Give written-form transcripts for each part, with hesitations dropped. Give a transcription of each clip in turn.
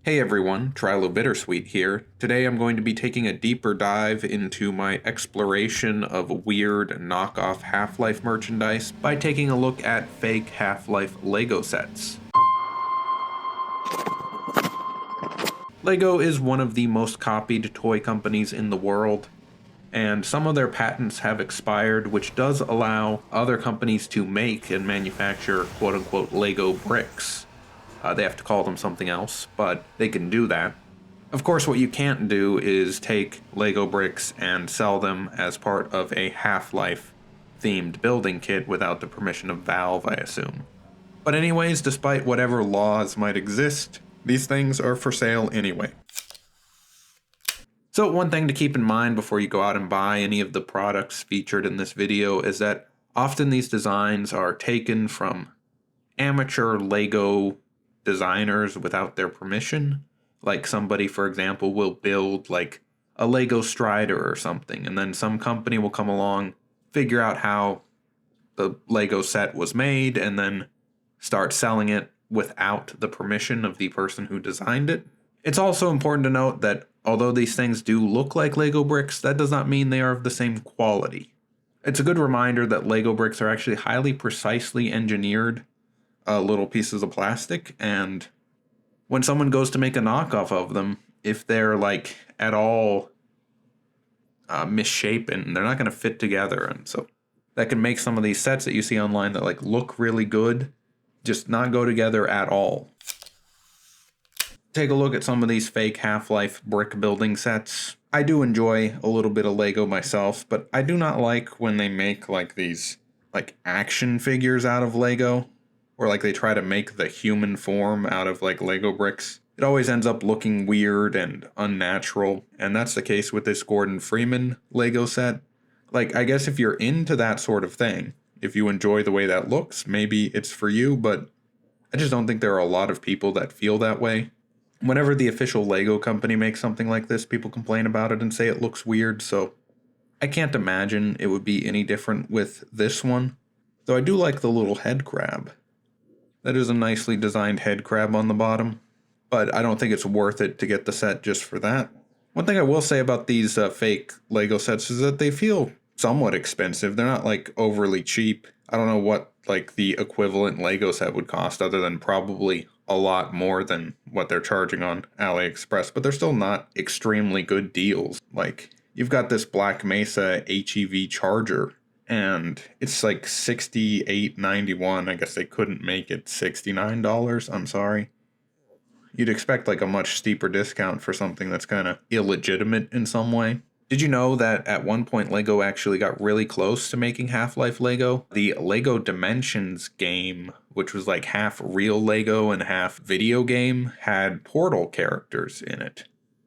Hey everyone, Trilo Bittersweet here. Today I'm going to be taking a deeper dive into my exploration of weird knockoff Half-Life merchandise by taking a look at fake Half-Life Lego sets. Lego is one of the most copied toy companies in the world, and some of their patents have expired, which does allow other companies to make and manufacture quote-unquote Lego bricks. They have to call them something else, but they can do that. Of course, what you can't do is take Lego bricks and sell them as part of a Half-Life themed building kit without the permission of Valve, I assume. But anyways, despite whatever laws might exist, these things are for sale anyway. So one thing to keep in mind before you go out and buy any of the products featured in this video is that often these designs are taken from amateur Lego designers without their permission. Like somebody, for example, will build like a Lego Strider or something, and then some company will come along, figure out how the Lego set was made, and then start selling it without the permission of the person who designed it. It's also important to note that although these things do look like Lego bricks, that does not mean they are of the same quality. It's a good reminder that Lego bricks are actually highly precisely engineered little pieces of plastic, and when someone goes to make a knockoff of them, if they're like at all misshapen, they're not going to fit together, and so that can make some of these sets that you see online that like look really good just not go together at all. Take a look at some of these fake Half-Life brick building sets. I do enjoy a little bit of Lego myself, but I do not like when they make like these like action figures out of Lego, or like they try to make the human form out of like Lego bricks. It always ends up looking weird and unnatural, and that's the case with this Gordon Freeman Lego set. Like, I guess if you're into that sort of thing, if you enjoy the way that looks, maybe it's for you, but I just don't think there are a lot of people that feel that way. Whenever the official Lego company makes something like this, people complain about it and say it looks weird, so I can't imagine it would be any different with this one. Though I do like the little head crab. That is a nicely designed head crab on the bottom, but I don't think it's worth it to get the set just for that. One thing I will say about these fake Lego sets is that they feel somewhat expensive. They're not like overly cheap. I don't know what like the equivalent Lego set would cost other than probably a lot more than what they're charging on Aliexpress, but they're still not extremely good deals. Like, you've got this Black Mesa HEV charger, and it's like $68.91. I guess they couldn't make it $69. I'm sorry. You'd expect like a much steeper discount for something that's kind of illegitimate in some way. Did you know that at one point Lego actually got really close to making Half-Life Lego? The Lego Dimensions game, which was like half real Lego and half video game, had Portal characters in it.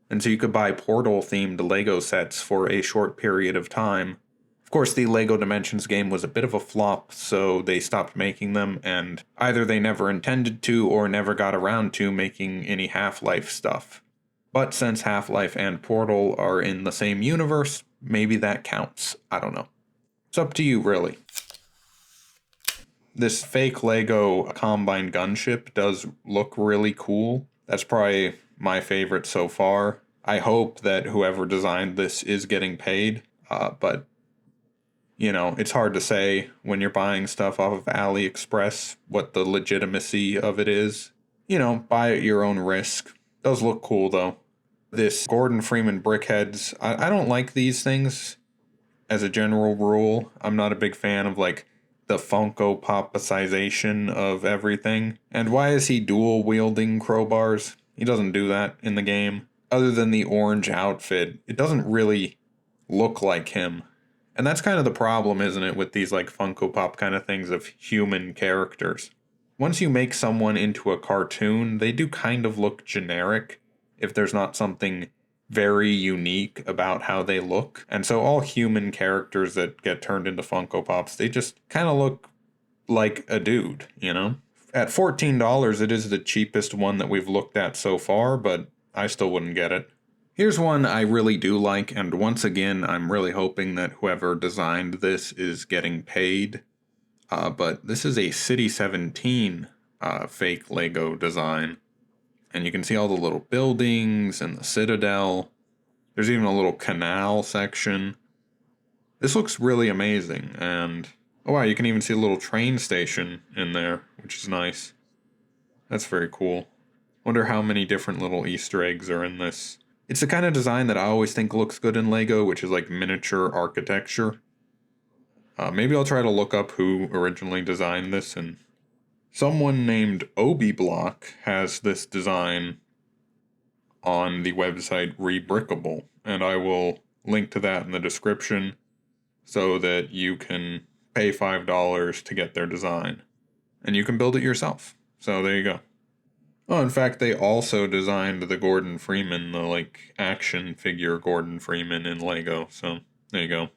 And so you could buy Portal-themed Lego sets for a short period of time. Of course, the Lego Dimensions game was a bit of a flop, so they stopped making them, and either they never intended to or never got around to making any Half-Life stuff. But since Half-Life and Portal are in the same universe, maybe that counts. I don't know. It's up to you, really. This fake Lego Combine gunship does look really cool. That's probably my favorite so far. I hope that whoever designed this is getting paid, but you know, it's hard to say when you're buying stuff off of Aliexpress what the legitimacy of it is. You know, buy at your own risk. Those look cool, though. This Gordon Freeman brickheads, I don't like these things as a general rule. I'm not a big fan of, like, the Funko Popicization of everything. And why is he dual-wielding crowbars? He doesn't do that in the game. Other than the orange outfit, it doesn't really look like him. And that's kind of the problem, isn't it, with these, like, Funko Pop kind of things of human characters. Once you make someone into a cartoon, they do kind of look generic if there's not something very unique about how they look. And so all human characters that get turned into Funko Pops, they just kind of look like a dude, you know? At $14, it is the cheapest one that we've looked at so far, but I still wouldn't get it. Here's one I really do like, and once again, I'm really hoping that whoever designed this is getting paid. But this is a City 17 fake Lego design. And you can see all the little buildings and the citadel. There's even a little canal section. This looks really amazing. And, oh wow, you can even see a little train station in there, which is nice. That's very cool. Wonder how many different little Easter eggs are in this. It's the kind of design that I always think looks good in Lego, which is like miniature architecture. Maybe I'll try to look up who originally designed this, and someone named Obi Block has this design on the website Rebrickable, and I will link to that in the description so that you can pay $5 to get their design. And you can build it yourself. So there you go. Oh, in fact, they also designed the Gordon Freeman, the, like, action figure Gordon Freeman in Lego. So, there you go.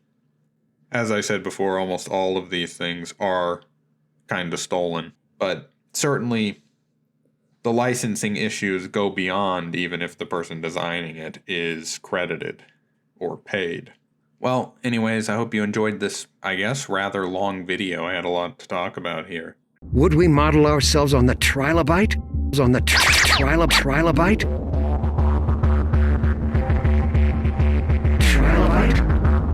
As I said before, almost all of these things are kind of stolen. But certainly, the licensing issues go beyond even if the person designing it is credited or paid. Well, anyways, I hope you enjoyed this, I guess, rather long video. I had a lot to talk about here. Would we model ourselves on the trilobite? On the trilobite?